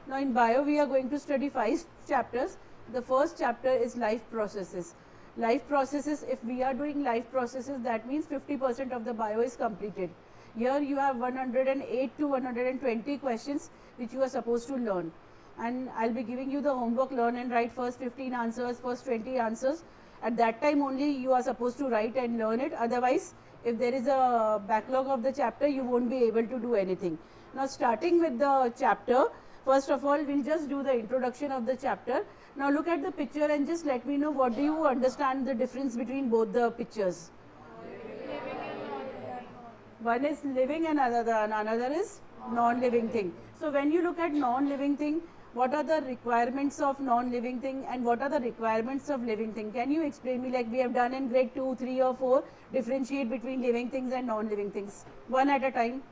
Now in bio we are going to study 5 chapters. The first chapter is life processes. Life processes, if we are doing life processes, that means 50% of the bio is completed. Here you have 108 to 120 questions which you are supposed to learn, and I'll be giving you the homework. Learn and write first 15 answers, first 20 answers. At that time only you are supposed to write and learn it, otherwise if there is a backlog of the chapter you won't be able to do anything. Now starting with the chapter, first of all we'll just do the introduction of the chapter. Now look at the picture and just let me know what do you understand the difference between both the pictures. One is living and another is non-living thing. So when you look at non-living thing, what are the requirements of non-living thing and what are the requirements of living thing? Can you explain me, like we have done in grade 2, 3 or 4, differentiate between living things and non-living things, one at a time.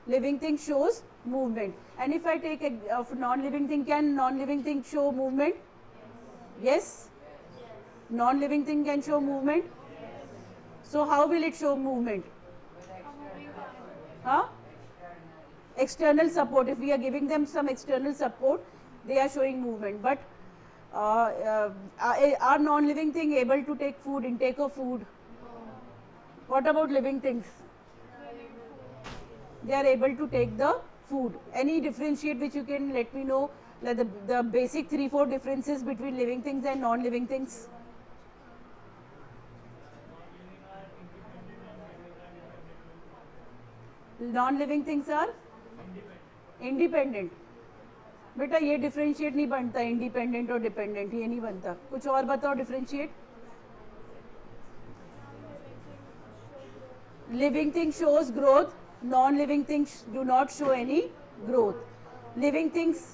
Living thing shows movement. And if I take a non-living thing, can non-living thing show movement? Yes? Non-living thing can show movement? So how will it show movement? Huh? External support. If we are giving them some external support, they are showing movement. But are non-living thing able to take food, intake of food? What about living things? They are able to take the food. Any differentiate which you can let me know, like the basic 3-4 differences between living things and non-living things? Non-living things are independent. बेटा ये differentiate नहीं बनता, independent और dependent ये नहीं बनता. कुछ और बताओ differentiate. Living thing shows growth, non living things do not show any growth. Living things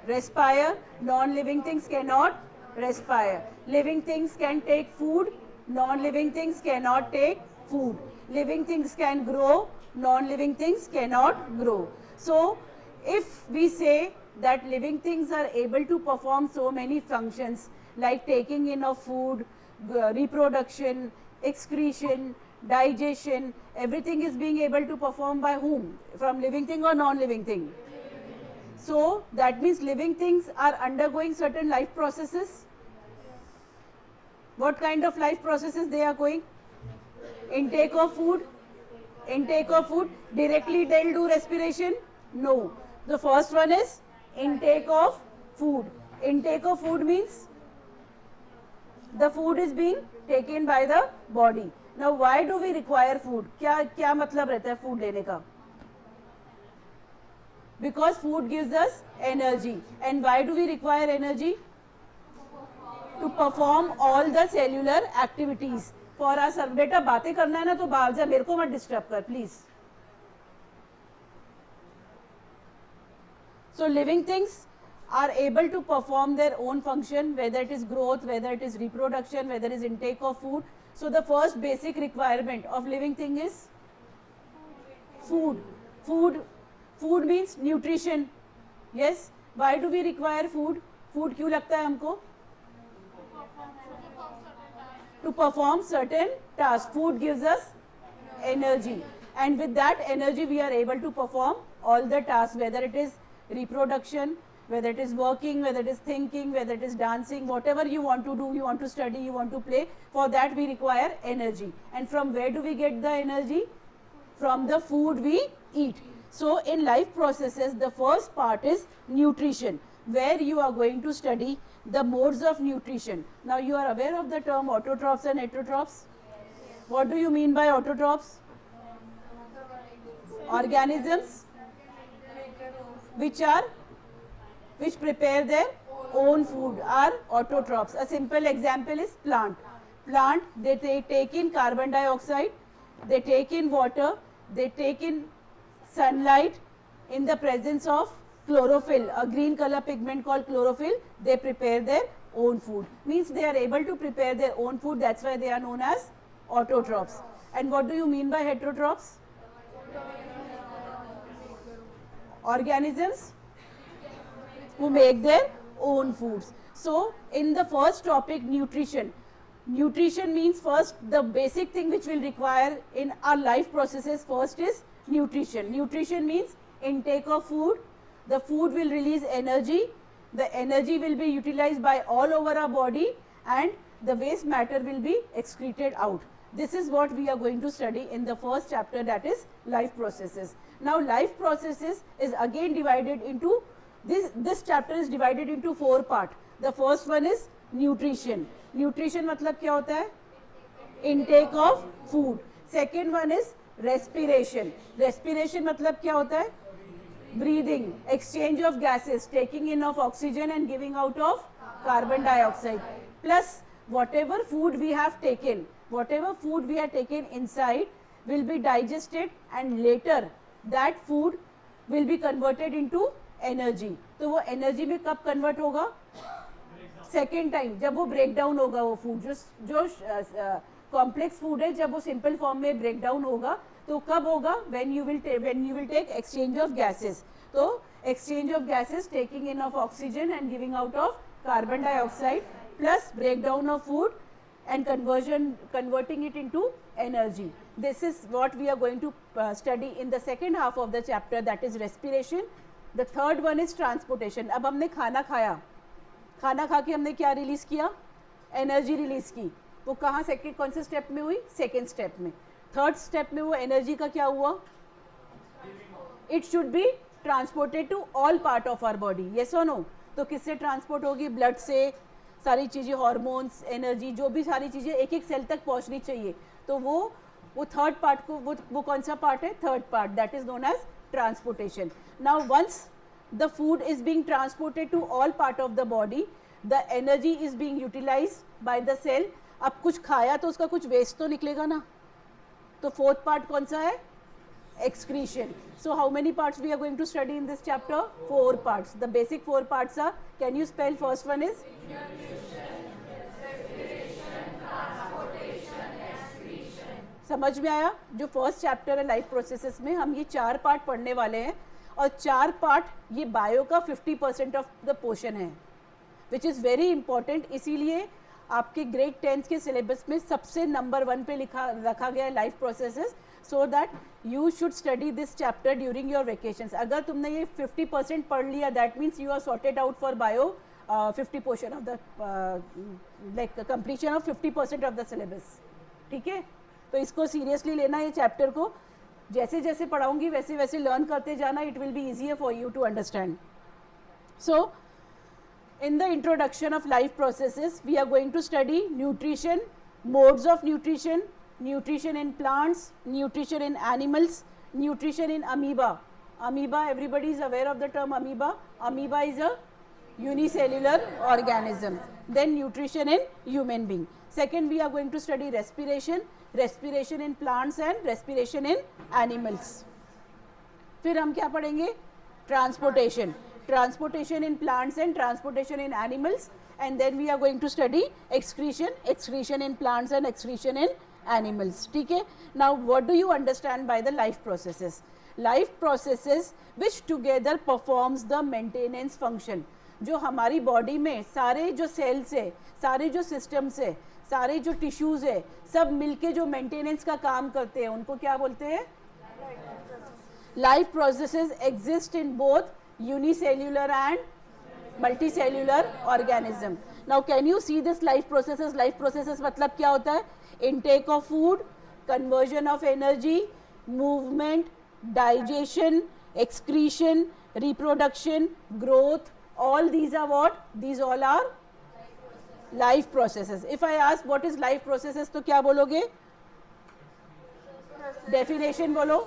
respire, non-living things cannot respire. Living things can take food, non-living things cannot take food. Living things can grow, non-living things cannot grow. So if we say that living things are able to perform so many functions like taking in of food, reproduction, excretion, digestion, everything is being able to perform by whom? From living thing or non-living thing? So that means living things are undergoing certain life processes. What kind of life processes they are going? Intake of food. Intake of food. Directly they'll do respiration? No. The first one is intake of food. Intake of food means the food is being taken by the body. Now why do we require food? क्या मतलब रहता है food लेने का? Because food gives us energy. And why do we require energy? To perform all the cellular activities for us. बेटा बातें करना है ना तो बाहर जा, मेरे को मत डिस्टर्ब कर please. So living things are able to perform their own function, whether it is growth, whether it is reproduction, whether it is intake of food. So the first basic requirement of living thing is food. Food means nutrition. Yes. Why do we require food? Food क्यों लगता है हमको? To perform certain tasks. Food gives us energy, and with that energy we are able to perform all the tasks, whether it is reproduction, whether it is working, whether it is thinking, whether it is dancing, whatever you want to do, you want to study, you want to play, for that we require energy. And from where do we get the energy? From the food we eat. So in life processes, the first part is nutrition, where you are going to study the modes of nutrition. Now you are aware of the term autotrophs and heterotrophs? What do you mean by autotrophs? Organisms which prepare their own food are autotrophs. A simple example is plant. Plant, they take in carbon dioxide, they take in water, they take in sunlight. In the presence of chlorophyll, a green color pigment called chlorophyll, they prepare their own food. Means they are able to prepare their own food, that's why they are known as autotrophs. And what do you mean by heterotrophs? Organisms who make their own foods. So in the first topic, nutrition. Nutrition means first the basic thing which will require in our life processes. First is nutrition. Nutrition means intake of food. The food will release energy. The energy will be utilized by all over our body, and the waste matter will be excreted out. This is what we are going to study in the first chapter, that is life processes. Now life processes is again divided into, this chapter is divided into 4 parts. The first one is nutrition. Nutrition मतलब क्या होता है? Intake of food. Second one is respiration. Respiration मतलब क्या होता है? Breathing, exchange of gases, taking in of oxygen and giving out of carbon dioxide. Plus whatever food we have taken, whatever food we have taken inside will be digested, and later that food will be converted into energy. तो वो energy में कब convert होगा? Second time, जब वो break down होगा वो food, जो complex food है, जब वो simple form में break down होगा, तो कब होगा? When you will take exchange of gases. तो exchange of gases, taking in of oxygen and giving out of carbon dioxide, plus breakdown of food and converting it into energy. This is what we are going to study in the second half of the chapter, that is respiration. The third one is transportation. अब हमने खाना खाया, खाना खा के हमने क्या release किया? एनर्जी रिलीज की. वो कहाँ सेकेंड कौन से स्टेप में हुई? सेकेंड स्टेप में. थर्ड स्टेप में वो एनर्जी का क्या हुआ? It should be transported to all part of our body. Yes or no? तो किससे ट्रांसपोर्ट होगी? ब्लड से. सारी चीज़ें, हार्मोन्स, एनर्जी, जो भी सारी चीज़ें एक एक सेल तक पहुंचनी चाहिए. तो वो थर्ड पार्ट को, वो कौन सा पार्ट है? Third part, that is known as transportation. Now once the food is being transported to all part of the body, the energy is being utilized by the cell. अब कुछ खाया तो उसका कुछ वेस्ट तो निकलेगा ना. तो फोर्थ पार्ट कौन सा है? excretion. So how many parts we are going to study in this chapter? 4 parts. The basic 4 parts are, can you spell? First one is समझ में आया? जो फर्स्ट चैप्टर है लाइफ प्रोसेसेस में, हम ये 4 पार्ट पढ़ने वाले हैं, और 4 पार्ट ये बायो का 50% ऑफ द पोर्शन है, विच इज़ वेरी इंपॉर्टेंट. इसीलिए आपके ग्रेड 10th के सिलेबस में सबसे नंबर 1 पे रखा गया है life processes, so that you should study this chapter during your vacations. अगर तुमने ये 50% पढ़ लिया, that means you are sorted out for bio 50% of the like completion of 50% of the syllabus. ठीक है? तो इसको सीरियसली लेना, ये चैप्टर को जैसे जैसे पढ़ाऊंगी वैसे वैसे लर्न करते जाना. It will be easier for you to understand. So in the introduction of life processes, we are going to study nutrition, modes of nutrition, nutrition in plants, nutrition in animals, nutrition in amoeba. Amoeba, everybody is aware of the term amoeba. Amoeba is a unicellular organism. Then nutrition in human being. Second, we are going to study respiration, respiration in plants and respiration in animals. फिर हम क्या पढ़ेंगे? Transportation. Transportation in plants and transportation in animals, and then we are going to study excretion, excretion in plants and excretion in animals. ठीक है? Now what do you understand by the life processes? Life processes which together performs the maintenance function. जो हमारी body में सारे जो sales है, सारे जो सिस्टम्स है, सारे जो टिश्यूज है, सब मिलके जो मेंटेनेंस का काम करते हैं, उनको क्या बोलते हैं? Life processes exist in both unicellular and multicellular organism. Now can you see this life processes? Life processes मतलब क्या होता है? Intake of food, conversion of energy, movement, digestion, excretion, reproduction, growth. All these are what? These all are life processes. If I ask what is life processes, तो क्या बोलोगे? Definition बोलो.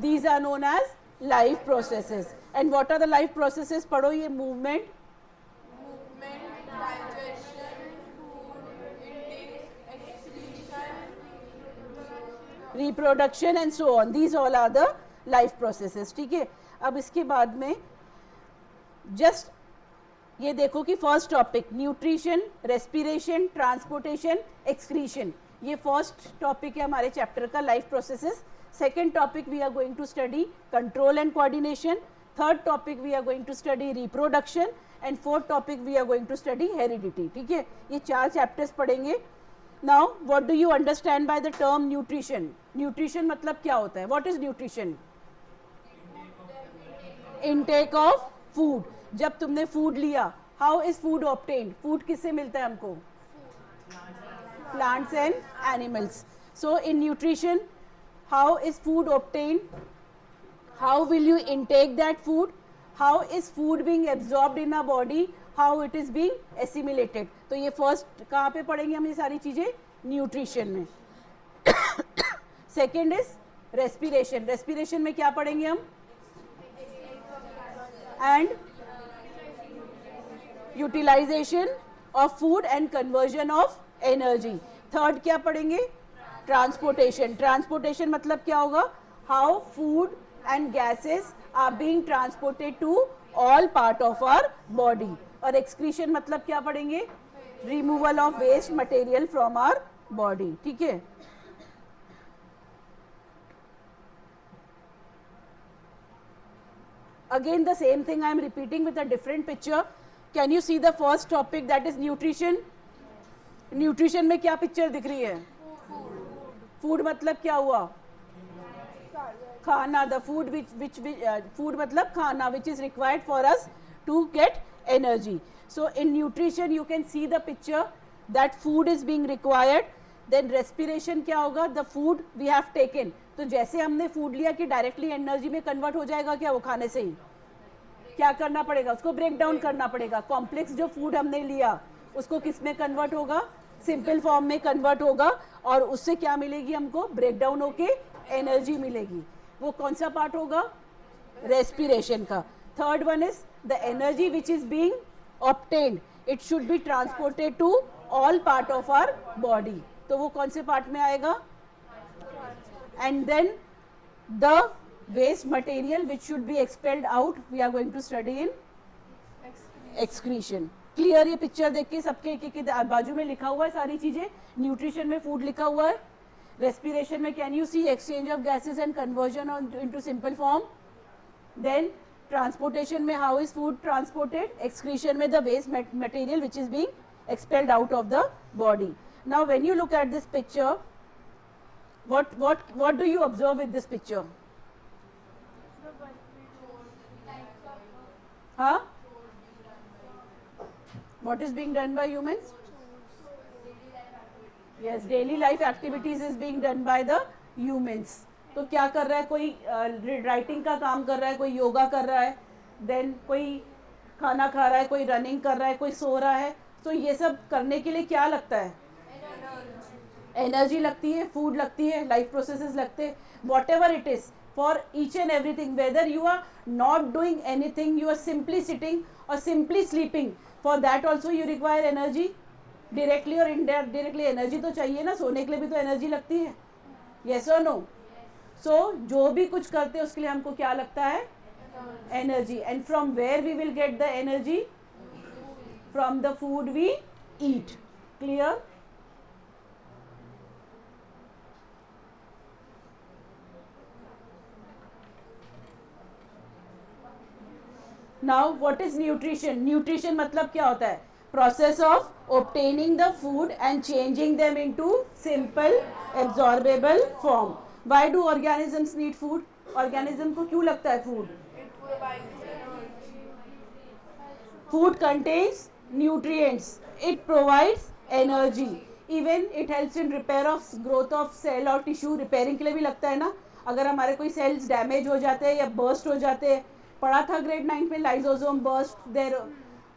These are known as life processes. And what are the life processes? पढ़ो ये movement, digestion, food intake, excretion, reproduction and so on. These all are the life processes. ठीक है? अब इसके बाद में just ये देखो कि first topic nutrition, respiration, transportation, excretion, ये फर्स्ट टॉपिक है हमारे चैप्टर का life processes. Second topic we are going to study control and coordination. Third topic we are going to study reproduction and fourth topic we are going to study heredity. ठीक है, ये 4 chapters पढ़ेंगे. Now what do you understand by the term nutrition? Nutrition मतलब क्या होता है? What is nutrition? Intake of food. जब तुमने फूड लिया, how is food obtained? Food किससे मिलता है हमको? Plants and animals. So in nutrition, how is food obtained? How will you intake that food? How is food being absorbed in our body? How it is being assimilated? तो ये first कहाँ पे पढ़ेंगे हम ये सारी चीजें? न्यूट्रिशन में. Second is respiration. रेस्पिरेशन में क्या पढ़ेंगे हम? And utilization of food and conversion of energy. Third क्या पढ़ेंगे? ट्रांसपोर्टेशन. ट्रांसपोर्टेशन मतलब क्या होगा? How food and gases are being transported to all part of our body. और एक्सक्रीशन मतलब क्या पढ़ेंगे? Removal of waste material from our body. ठीक है, again the same thing I am repeating with a different picture. Can you see the first topic, that is nutrition? Nutrition में क्या picture दिख रही है? फूड मतलब क्या हुआ? खाना. द फूड विच फूड मतलब खाना which is required for us to get energy. So in nutrition you can see the picture that food is being required. Then respiration क्या होगा? The food we have taken. तो जैसे हमने food लिया कि directly energy में convert हो जाएगा क्या? वो खाने से ही क्या करना पड़ेगा? उसको ब्रेक डाउन करना पड़ेगा. कॉम्प्लेक्स जो फूड हमने लिया उसको किस में कन्वर्ट होगा? सिंपल फॉर्म में कन्वर्ट होगा और उससे क्या मिलेगी हमको? ब्रेक डाउन होके एनर्जी मिलेगी. वो कौन सा पार्ट होगा? रेस्पिरेशन का. Third one is the energy which is being obtained. It should be transported to all part of our body. तो वो कौन से पार्ट में आएगा? And then the waste material which should be expelled out we are going to study in excretion. Clear? ये picture देख के सबके एक बाजू में लिखा हुआ है सारी चीजें. न्यूट्रिशन में फूड लिखा हुआ है. रेस्पिरेशन में can you see exchange of gases and conversion into simple form. Then transportation में how is food transported. Excretion में the waste material which is being expelled out of the body. Now when you look at this picture, what do you observe with this picture? Huh? What is being done by humans? Yes, daily life activities is being done by the humans. तो क्या कर रहा है? कोई writing का काम कर रहा है, कोई योगा कर रहा है, देन कोई खाना खा रहा है, कोई रनिंग कर रहा है, कोई सो रहा है. तो ये सब करने के लिए क्या लगता है? एनर्जी लगती है, फूड लगती है, लाइफ प्रोसेसेस लगते हैं. What ever it is, for each and everything, whether you are not doing anything, you are simply sitting or simply sleeping, for that also you require energy, directly or indirectly. energy तो चाहिए ना, सोने के लिए भी तो energy लगती है. yes or no? so जो भी कुछ करते हैं उसके लिए हमको क्या लगता है? energy. and from where we will get the energy? from the food we eat. clear? Now what is nutrition? Nutrition मतलब क्या होता है? Process of obtaining the food and changing them into simple absorbable form. Why do organisms need food? Organism को क्यों लगता है food? Food contains nutrients. It provides energy. Even it helps in repair of growth of cell और tissue. Repairing के लिए भी लगता है ना. अगर हमारे कोई cells damage हो जाते हैं या burst हो जाते हैं, पढ़ा था ग्रेड 9 में, lysosome burst there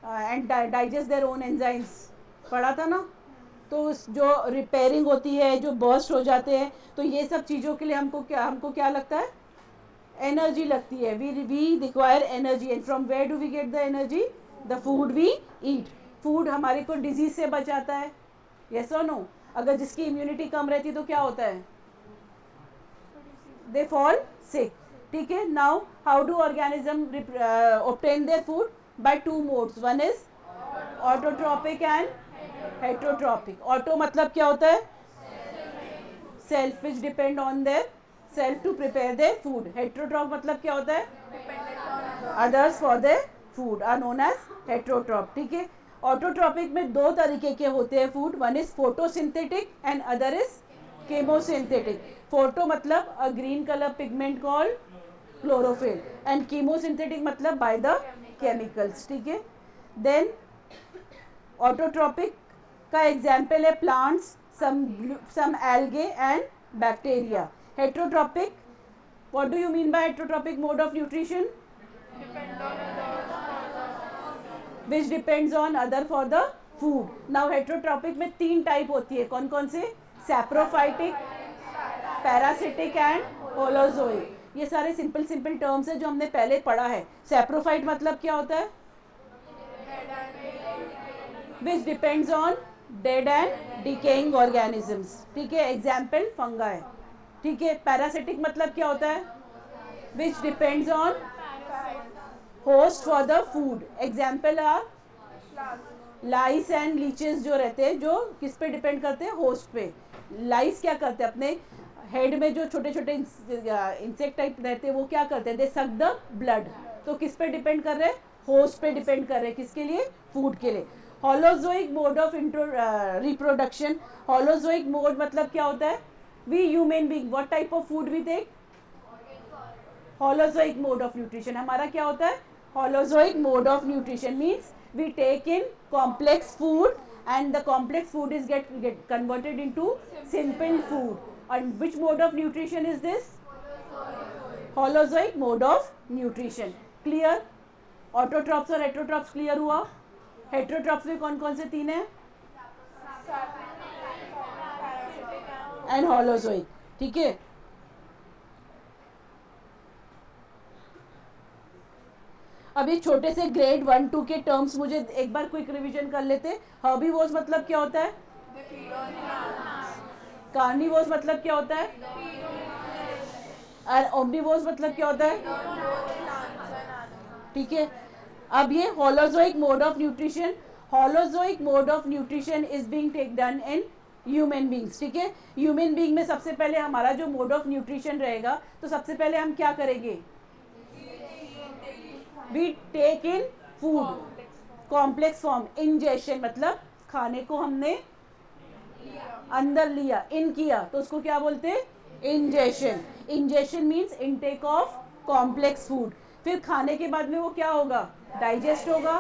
and digest their own enzymes, पढ़ा था ना. तो जो रिपेयरिंग होती है, जो बर्स्ट हो जाते हैं, तो ये सब चीज़ों के लिए हमको क्या लगता है? एनर्जी लगती है. We require energy. And from where do we get the energy? The food we eat. Food हमारे को डिजीज से बचाता है. Yes or no? अगर जिसकी इम्यूनिटी कम रहती है तो क्या होता है? They fall sick. ठीक है. Now how do organism obtain their food? by two modes. one is autotrophic and heterotropic. auto मतलब क्या होता है? self, which depend on their self to prepare their food. heterotrophic मतलब क्या होता है? others for their food are known as heterotroph. ठीक है. ऑटोट्रॉपिक में दो तरीके के होते हैं food. One is photosynthetic and other is chemosynthetic. Photo मतलब a green colour pigment called chlorophyll and chemosynthetic मतलब बाय द केमिकल्स. ठीक है. देन ऑटोट्रॉपिक का एग्जाम्पल है plants, some algae and bacteria. Heterotrophic, what do you mean by heterotrophic mode of nutrition? Which depends on other for the food. Now heterotrophic में तीन type होती है. कौन कौन से? Saprophytic, parasitic and holozoic. ये सारे सिंपल टर्म्स है जो हमने पहले पढ़ा है. सैप्रोफाइट मतलब क्या होता है? Which depends on dead and decaying organisms. ठीक है. Example fungi. ठीक है. पैरासिटिक मतलब क्या होता है? Which depends on host for the food. Example are lice and leeches जो रहते हैं, जो किस पे डिपेंड करते हैं? होस्ट पे. लाइस क्या करते हैं? अपने हेड में जो छोटे छोटे इंसेक्ट टाइप रहते हैं वो क्या करते हैं? दे सक द ब्लड. तो किस पे डिपेंड कर रहे हैं? होस्ट पे डिपेंड कर रहे हैं. किसके लिए? फूड के लिए. Holozoic mode of reproduction. Holozoic mode मतलब क्या होता है? We human being what type of food we take? Holozoic mode of nutrition. हमारा क्या होता है? Holozoic mode of nutrition means we take in complex food and the complex food is get converted into simple food. And which mode of nutrition is this? Holozoic mode of nutrition. Clear? Autotrophs और heterotrophs clear हुआ? Heterotrophs में कौन कौन से तीन है? And हॉलोजोइक. ठीक है. अब ये छोटे से ग्रेड 1-2 के टर्म्स मुझे एक बार क्विक रिवीजन कर लेते. हर्बीवोर्स मतलब क्या होता है? कार्निवोर्स मतलब क्या होता है? और ओमनिवोर्स मतलब क्या होता है? ठीक है. अब ये holozoic mode of nutrition. Holozoic mode of nutrition is being take done in human beings. ठीक है. ह्यूमन बींग में सबसे पहले हमारा जो मोड ऑफ न्यूट्रिशन रहेगा, तो सबसे पहले हम क्या करेंगे? We take in food complex form. Ingestion मतलब खाने को हमने अंदर लिया, इन किया, तो उसको क्या बोलते हैं? Ingestion. Ingestion means intake of complex food. फिर खाने के बाद में वो क्या होगा? डाइजेस्ट होगा.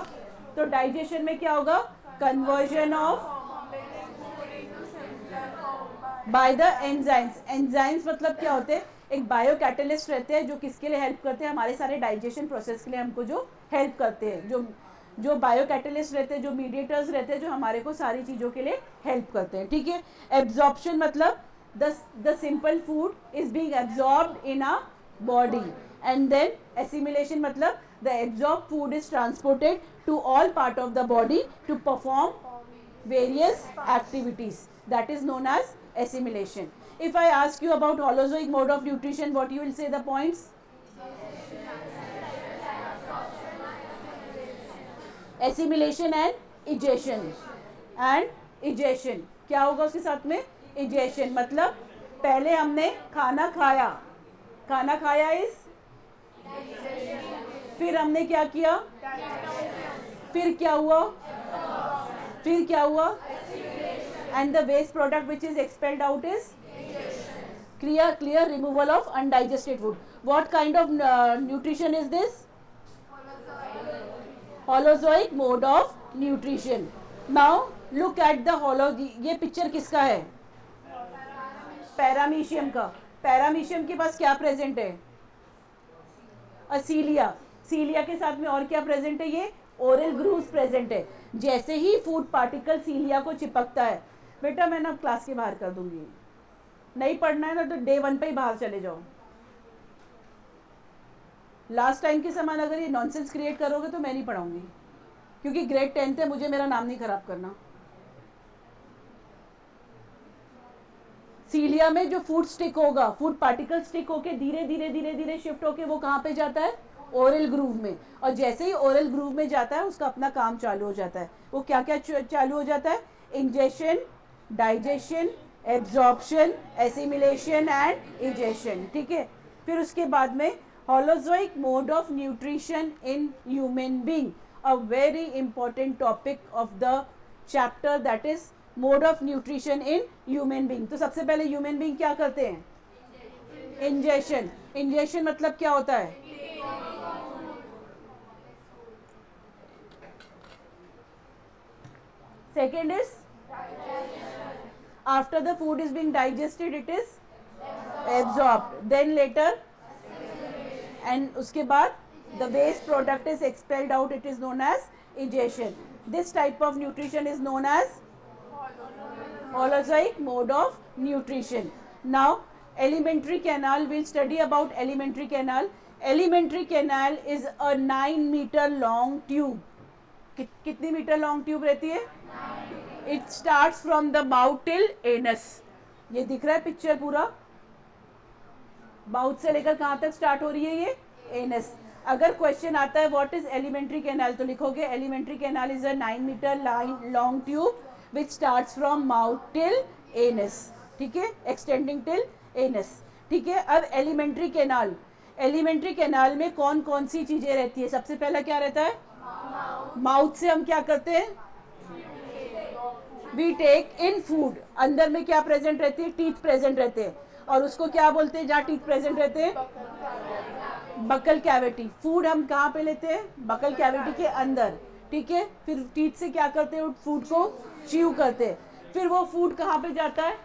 तो डाइजेशन में क्या होगा? Conversion of by the enzymes. Enzymes मतलब क्या होते हैं? एक बायो कैटलिस्ट रहते हैं जो किसके लिए हेल्प करते हैं? हमारे सारे डाइजेशन प्रोसेस के लिए हमको जो हेल्प करते हैं. जो बायो कैटलिस्ट रहते हैं, जो मीडिएटर्स रहते हैं, जो हमारे को सारी चीज़ों के लिए हेल्प करते हैं. ठीक है. एब्जॉर्प्शन मतलब the simple food is being absorbed in a body. And then assimilation matlab the absorbed food is transported to all part of the body to perform various activities. That is known as assimilation. If I ask you about holozoic mode of nutrition, what you will say the points? Assimilation and egestion. And egestion क्या होगा उसके साथ में? egestion मतलब पहले हमने खाना खाया इस, फिर हमने क्या किया? फिर क्या हुआ? And the waste product which is expelled out is clear removal of undigested food. What kind of nutrition is this? Holozoic mode of nutrition. Now look at the ये पिक्चर किसका है? पैरामीशियम का. पैरामीशियम के पास क्या present है? सीलिया. सीलिया के साथ में और क्या प्रेजेंट है? ये ओरल ग्रूव्स प्रेजेंट है. जैसे ही फूड पार्टिकल सीलिया को चिपकता है, बेटा मैं ना क्लास के बाहर कर दूंगी, नहीं पढ़ना है ना तो डे 1 पे ही बाहर चले जाओ. लास्ट टाइम के समान अगर ये नॉनसेंस क्रिएट करोगे तो मैं नहीं पढ़ाऊंगी, क्योंकि ग्रेड 10th है, मुझे मेरा नाम नहीं खराब करना. सीलिया में जो फूड स्टिक होगा, फूड पार्टिकल स्टिक होके धीरे शिफ्ट होके वो कहाँ पे जाता है? ओरल ग्रूव में. और जैसे ही ओरल ग्रूव में जाता है उसका अपना काम चालू हो जाता है. वो क्या क्या चालू हो जाता है? Ingestion, digestion, absorption, assimilation and egestion. ठीक है. फिर उसके बाद में Holozoic mode of nutrition in human being, a very important topic of the chapter, that is mode of nutrition in human being. तो सबसे पहले human being क्या करते हैं? Ingestion. Ingestion मतलब क्या होता है? Second is after the food is being digested, it is absorbed. Then later, and उसके बाद the waste product is expelled out. It is known as egestion. This type of nutrition is known as holozoic mode of nutrition. Now, alimentary canal. We'll study about alimentary canal. Alimentary canal is a 9-meter long tube. कितनी metre long tube रहती है? It starts from the mouth till anus. ये दिख रहा है picture पूरा? Mouth से लेकर कहाँ तक स्टार्ट हो रही है ये? एनस. अगर क्वेश्चन आता है व्हाट इज एलिमेंट्री कैनाल, तो लिखोगे alimentary canal is a 9-meter long tube which starts from mouth till anus. ठीक है, एक्सटेंडिंग टिल एनस. ठीक है, अब एलिमेंट्री कैनाल. एलिमेंट्री कैनाल में कौन कौन सी चीजें रहती है? सबसे पहला क्या रहता है? माउथ से हम क्या करते हैं? We take in food. अंदर में क्या प्रेजेंट रहती है? टीथ प्रेजेंट रहते हैं. और उसको क्या बोलते हैं जहाँ टीथ प्रेजेंट रहते हैं? Buccal cavity. फूड हम कहाँ पे लेते हैं? बकल कैविटी के अंदर. ठीक है, फिर टीथ से क्या करते हैं? फूड को च्यू करते हैं. फिर वो फूड कहाँ पे जाता है?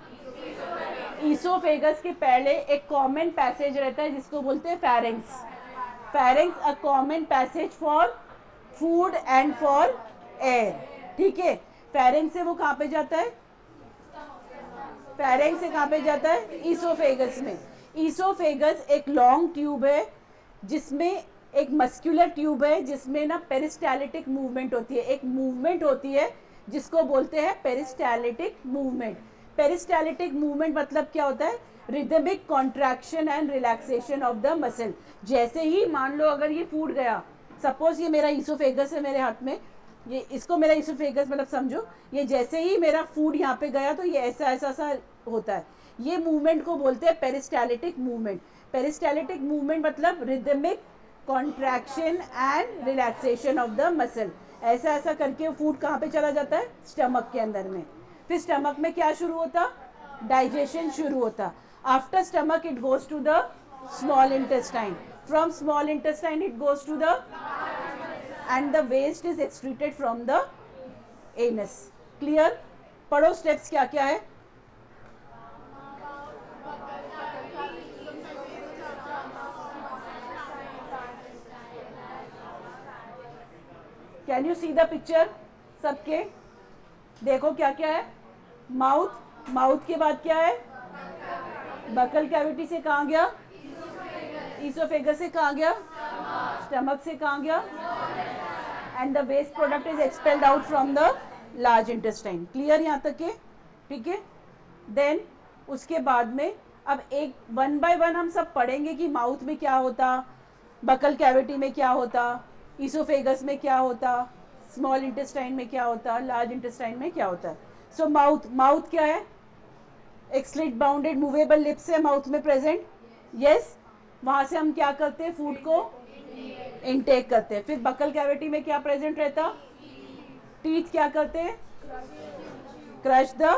ईसोफेगस के पहले एक कॉमन पैसेज रहता है जिसको बोलते हैं pharynx. Pharynx a common passage for food and for air. ठीक है, फेरेंक्स से वो कहाँ पे जाता है? फेरेंक्स से कहाँ पे जाता है? ईसोफेगस में. ईसोफेगस एक लॉन्ग ट्यूब है जिसमें एक मस्कुलर ट्यूब है जिसमें ना पेरिस्टालिटिक मूवमेंट होती है. एक मूवमेंट होती है जिसको बोलते हैं पेरिस्टालिटिक मूवमेंट. पेरिस्टालिटिक मूवमेंट मतलब क्या होता है? Rhythmic contraction and relaxation of the muscle. जैसे ही मान लो अगर ये फूड गया, सपोज ये मेरा ईसोफेगस है मेरे हाथ में, ये इसको मेरा ईसोफेगस मतलब समझो, ये जैसे ही मेरा फूड यहाँ पे गया तो ये ऐसा ऐसा सा होता है. ये मूवमेंट को बोलते हैं पेरिस्टालिटिक मूवमेंट. पेरिस्टालिटिक मूवमेंट मतलब rhythmic contraction and relaxation of the muscle. ऐसा ऐसा करके फूड कहाँ पे चला जाता है? स्टमक के अंदर में. फिर स्टमक में क्या शुरू होता? डाइजेशन शुरू होता. After stomach it goes to the small intestine. From small intestine it goes to the and the waste is excreted from the anus. Clear? पढ़ो स्टेप्स क्या क्या है. Can you C the picture? सबके देखो क्या क्या है. माउथ. माउथ के बाद क्या है? बकल कैविटी से कहाँ गया? ईसोफेगस से कहाँ गया? स्टमक से कहाँ गया? And the waste product is expelled out from the large intestine. Clear यहाँ तक के? ठीक है. देन उसके बाद में अब एक 1 by 1 हम सब पढ़ेंगे कि माउथ में क्या होता, बकल कैविटी में क्या होता, ईसोफेगस में क्या होता, स्मॉल इंटेस्टाइन में क्या होता, लार्ज इंटेस्टाइन में क्या होता है. सो माउथ. माउथ क्या है? एक स्लिट बाउंडेड मूवेबल लिप्स है माउथ में प्रेजेंट. यस, वहां से हम क्या करते हैं? फूड को इनटेक करते हैं. फिर बकल कैविटी में क्या प्रेजेंट रहता? टीथ क्या करते हैं? Crush the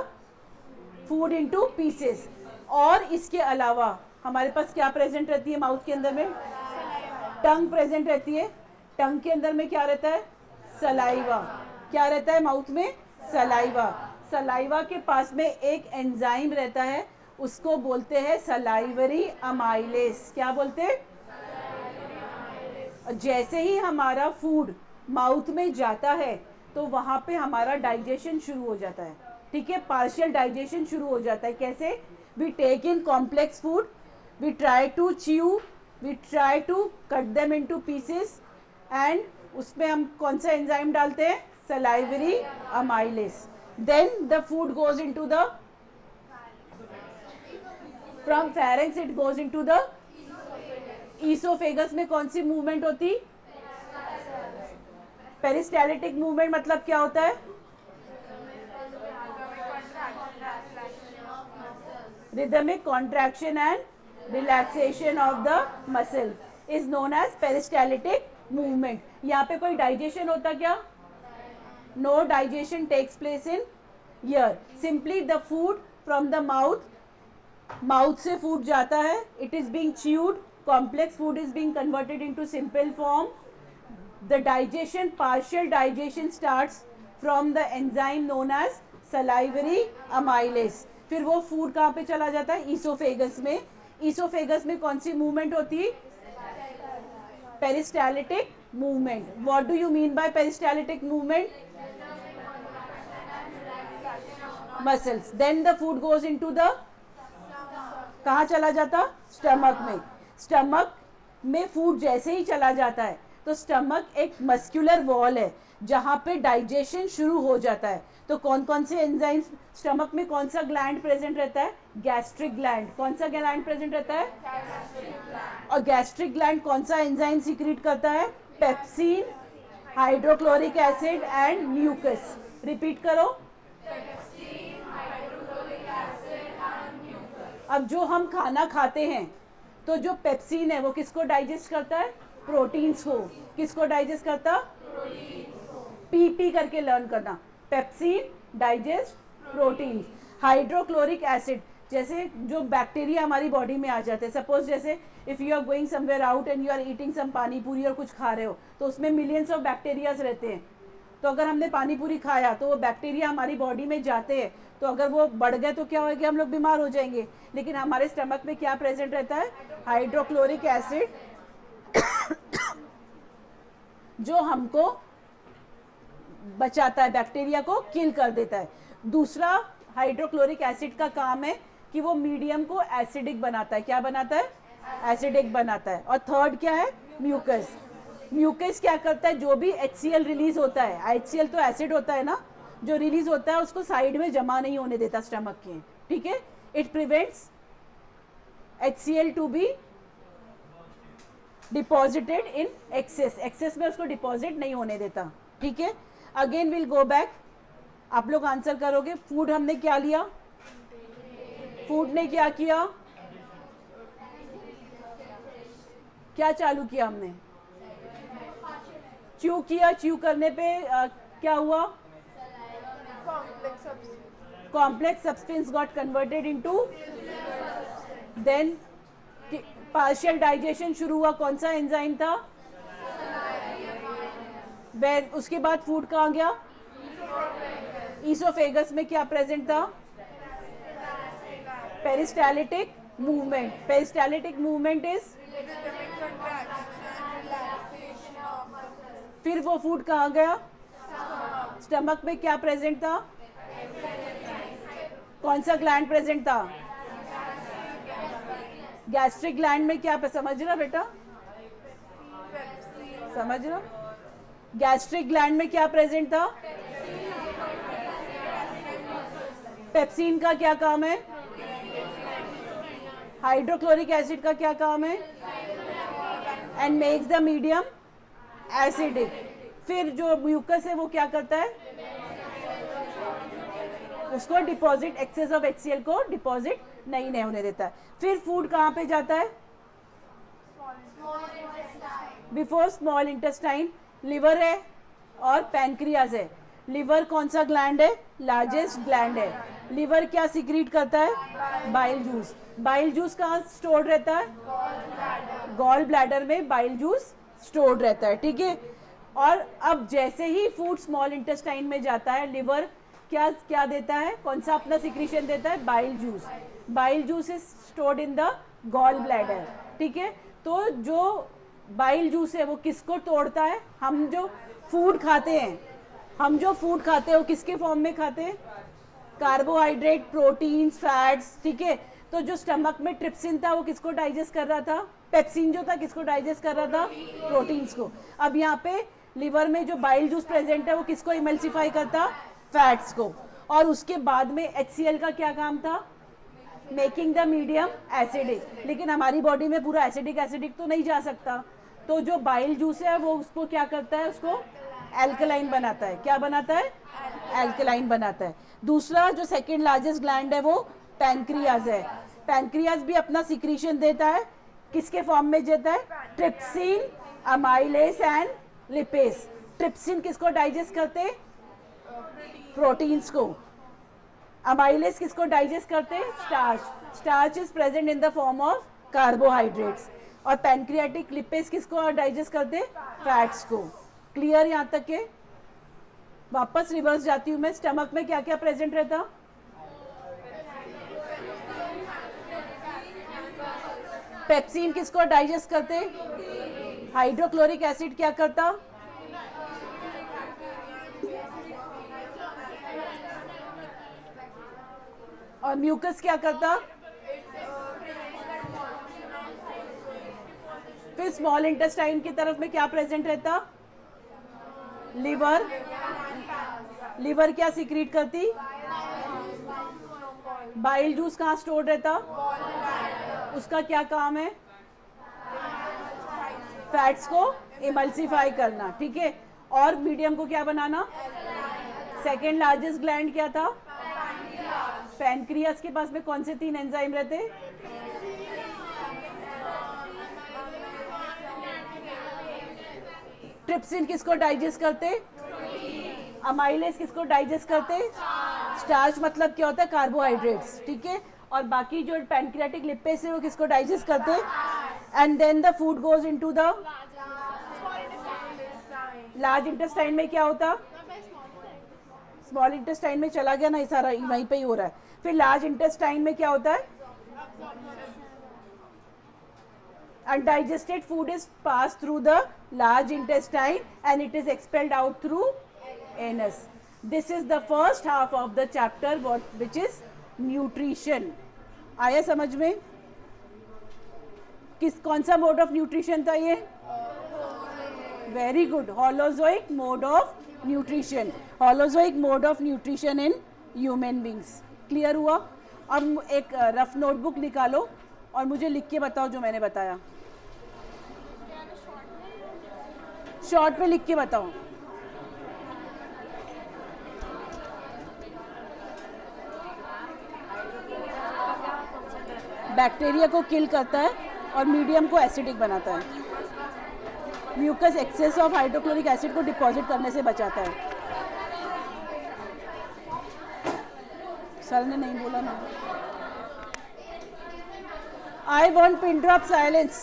food into pieces. और इसके अलावा हमारे पास क्या प्रेजेंट रहती है माउथ के अंदर में? टंग प्रेजेंट रहती है. टंग के अंदर में क्या रहता है? सलाइवा. क्या रहता है माउथ में? सलाइवा. सलाइवा के पास में एक एंजाइम रहता है, उसको बोलते हैं सलाइवरी अमाइलेस. क्या बोलते हैं? जैसे ही हमारा फूड माउथ में जाता है तो वहाँ पे हमारा डाइजेशन शुरू हो जाता है. ठीक है, पार्शियल डाइजेशन शुरू हो जाता है. कैसे? We take in complex food, we try to chew, we try to cut them into pieces and उसमें हम कौन सा एंजाइम डालते हैं? Salivary amylase. Then the food goes into the from pharynx it goes into the oesophagus में कौन सी movement होती? पेरिस्टालिटिक movement मतलब क्या होता है? Rhythmic contraction and relaxation of the muscle. Is known as peristaltic movement. यहाँ पे कोई डाइजेशन होता क्या? No digestion takes place in here. Simply the food from the mouth से फूड जाता है, it is being chewed, complex food is being converted into simple form. The digestion, partial digestion starts from the enzyme known as salivary amylase. फिर वो food कहाँ पे चला जाता है? ईसोफेगस में. ईसोफेगस में कौन सी मूवमेंट होती है? Peristaltic movement. What do you mean by peristaltic movement? Muscles. Then the food goes into the, कहाँ चला जाता? स्टमक में. स्टमक में फूड जैसे ही चला जाता है तो स्टमक एक मस्कुलर वॉल है जहाँ पे डाइजेशन शुरू हो जाता है. तो कौन कौन से एंजाइम्स स्टमक में, कौन सा ग्लैंड प्रेजेंट रहता है? Gastric gland. कौन सा ग्लैंड प्रेजेंट रहता है? और गैस्ट्रिक ग्लैंड कौन सा एंजाइम सीक्रेट करता है? Pepsin, hydrochloric acid and mucus. Repeat करो. अब जो हम खाना खाते हैं तो जो पेप्सिन है वो किसको डाइजेस्ट करता है? प्रोटीन्स को. किसको डाइजेस्ट करता? पी करके लर्न करना. Pepsin digest protein. Hydrochloric acid, जैसे जो बैक्टीरिया हमारी बॉडी में आ जाते हैं. सपोज जैसे if you are going somewhere out and you are eating some pani puri और कुछ खा रहे हो तो उसमें मिलियंस ऑफ बैक्टीरियाज रहते हैं. तो अगर हमने पानी पूरी खाया तो वो बैक्टीरिया हमारी बॉडी में जाते हैं, तो अगर वो बढ़ गए तो क्या होगा? हम लोग बीमार हो जाएंगे. लेकिन हमारे स्टमक में क्या प्रेजेंट रहता है? हाइड्रोक्लोरिक एसिड जो हमको बचाता है, बैक्टीरिया को किल कर देता है. दूसरा, हाइड्रोक्लोरिक एसिड का काम है कि वो मीडियम को एसिडिक बनाता है. क्या बनाता है? एसिडिक बनाता है. और थर्ड क्या है? म्यूकस. म्यूकस क्या करता है? जो भी HCl रिलीज होता है, HCl तो एसिड होता है ना, जो रिलीज होता है उसको साइड में जमा नहीं होने देता स्टमक के. ठीक है. It prevents HCl to be deposited in excess. Excess में उसको डिपॉजिट नहीं होने देता. ठीक है. Again will go back. आप लोग आंसर करोगे. फूड हमने क्या लिया? फूड ने क्या किया? क्या चालू किया हमने? च्यू किया. च्यू करने पे क्या हुआ? Complex substance got converted into. Then partial digestion शुरू हुआ. कौन सा एंजाइम था? उसके बाद फूड कहाँ गया? ईसोफेगस में क्या प्रेजेंट था? पेरिस्टालिटिक मूवमेंट. पेरिस्टालिटिक मूवमेंट इज, फिर वो फूड कहाँ गया? स्टमक में क्या प्रेजेंट था? कौन सा ग्लैंड प्रेजेंट था? गैस्ट्रिक ग्लैंड में क्या? समझ रहा बेटा? समझ रहा? गैस्ट्रिक ग्लैंड में क्या प्रेजेंट था? पेप्सिन का क्या काम है? हाइड्रोक्लोरिक एसिड का क्या काम है? And makes the medium acidic. फिर जो म्यूकस है वो क्या करता है? उसको डिपॉजिट, एक्सेस ऑफ HCl को डिपॉजिट नहीं होने देता है. फिर फूड कहाँ पे जाता है? Before small intestine. लिवर है और पैनक्रियाज है. लिवर कौन सा ग्लैंड है? लार्जेस्ट ग्लैंड है. लिवर क्या सीक्रेट करता है? Bile juice. बाइल जूस कहाँ स्टोर्ड रहता है? गॉल ब्लैडर में बाइल जूस स्टोर्ड रहता है. ठीक है. और अब जैसे ही फूड स्मॉल इंटेस्टाइन में जाता है, लिवर क्या देता है? कौन सा अपना सिक्रीशन देता है? Bile juice. Bile juice is stored in the gall bladder. ठीक है. तो जो बाइल जूस है वो किसको तोड़ता है? हम जो फूड खाते हैं, वो किसके फॉर्म में खाते हैं? Carbohydrate, proteins, fats. ठीक है. तो जो स्टमक में ट्रिप्सिन था वो किसको डाइजेस्ट कर रहा था? पेप्सिन जो था किसको डाइजेस्ट कर रहा था? प्रोटीन्स को. अब यहाँ पे लिवर में जो बाइल जूस प्रेजेंट है वो किसको इमल्सिफाई करता? फैट्स को. और उसके बाद में HCl का क्या काम था? Making the medium acidic. लेकिन हमारी बॉडी में पूरा एसिडिक तो नहीं जा सकता. तो जो बाइल जूस है वो उसको क्या करता है? उसको एल्कलाइन बनाता है. क्या बनाता है? एल्कलाइन बनाता है. दूसरा जो सेकेंड लार्जेस्ट ग्लैंड है वो पैनक्रियाज है. पैनक्रियाज भी अपना सिक्रीशन देता है. किसके फॉर्म में जाता है? Trypsin, amylase and lipase. Trypsin किसको डाइजेस्ट करते? प्रोटीन्स को। अमाइलेज किसको डाइजेस्ट करते? Starch. Starch is present in the form of carbohydrates. और पैनक्रियाटिक लिपेज किसको डाइजेस्ट करते? फैट्स को। क्लियर यहाँ तक के? वापस रिवर्स जाती हूँ मैं। स्टमक में क्या क्या प्रेजेंट रहता? पेप्सिन किसको डाइजेस्ट करते? हाइड्रोक्लोरिक एसिड क्या करता? और म्यूकस क्या करता? फिर स्मॉल इंटेस्टाइन की तरफ में क्या प्रेजेंट रहता? लिवर। लिवर क्या सीक्रेट करती? बाइल जूस कहाँ स्टोर रहता? उसका क्या काम है? फैट्स को इमल्सिफाई करना, ठीक है। और मीडियम को क्या बनाना? सेकेंड लार्जेस्ट ग्लैंड क्या था? पैनक्रियास के पास में कौन से 3 एंजाइम रहते? ट्रिप्सिन किसको डाइजेस्ट करते? अमाइलेज किसको डाइजेस्ट करते? स्टार्च मतलब क्या होता है? कार्बोहाइड्रेट्स, ठीक है। और बाकी जो पैनक्रियाटिक लिपेज है वो किसको डाइजेस्ट करते? And then the food goes into the large intestine में क्या होता? स्मॉल इंटेस्टाइन में चला गया ना, ये सारा वहीं पे ही हो रहा है। फिर लार्ज इंटेस्टाइन में क्या होता है? Undigested food is passed through the large intestine and it is expelled out through anus. This is the first half of the chapter which is nutrition. आया समझ में? कौन सा मोड ऑफ न्यूट्रिशन था ये? Very good, holozoic mode of nutrition. Holozoic mode of nutrition in human beings. Clear हुआ? अब एक रफ नोटबुक निकालो और मुझे लिख के बताओ जो मैंने बताया। शॉर्ट में लिख के बताओ। बैक्टीरिया को किल करता है और मीडियम को एसिडिक बनाता है। Mucus excess of hydrochloric acid को डिपॉजिट करने से बचाता है। सर ने नहीं बोला ना। I want pin drop silence.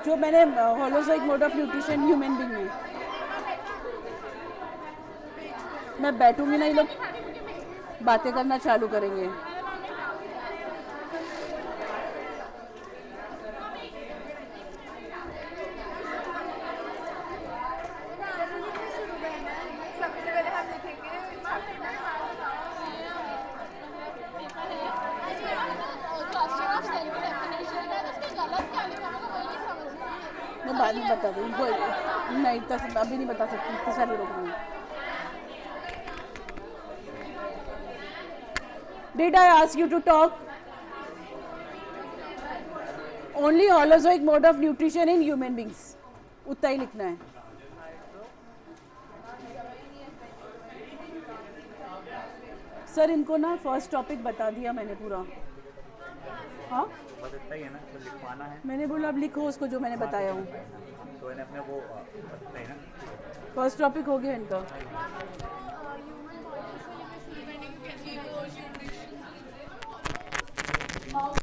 जो मैंने holozoic mode of nutrition human being में, मैं बैठूंगी ना, ये लोग बातें करना चालू करेंगे। मैं बाद में बता दूँ इनको, नहीं तो अभी नहीं बता सकती, इतने सारे लोग नहीं। Did I ask you to talk? Only holozoic mode of nutrition in human beings. उतना ही लिखना है। सर इनको ना फर्स्ट टॉपिक बता दिया मैंने पूरा। हाँ बस इतना ही है ना, तो लिखवाना है। मैंने बोला अब लिखो उसको जो मैंने बताया हूँ। तो इन्हें अपने वो बस है ना। फर्स्ट टॉपिक हो गया इनका। ह्यूमन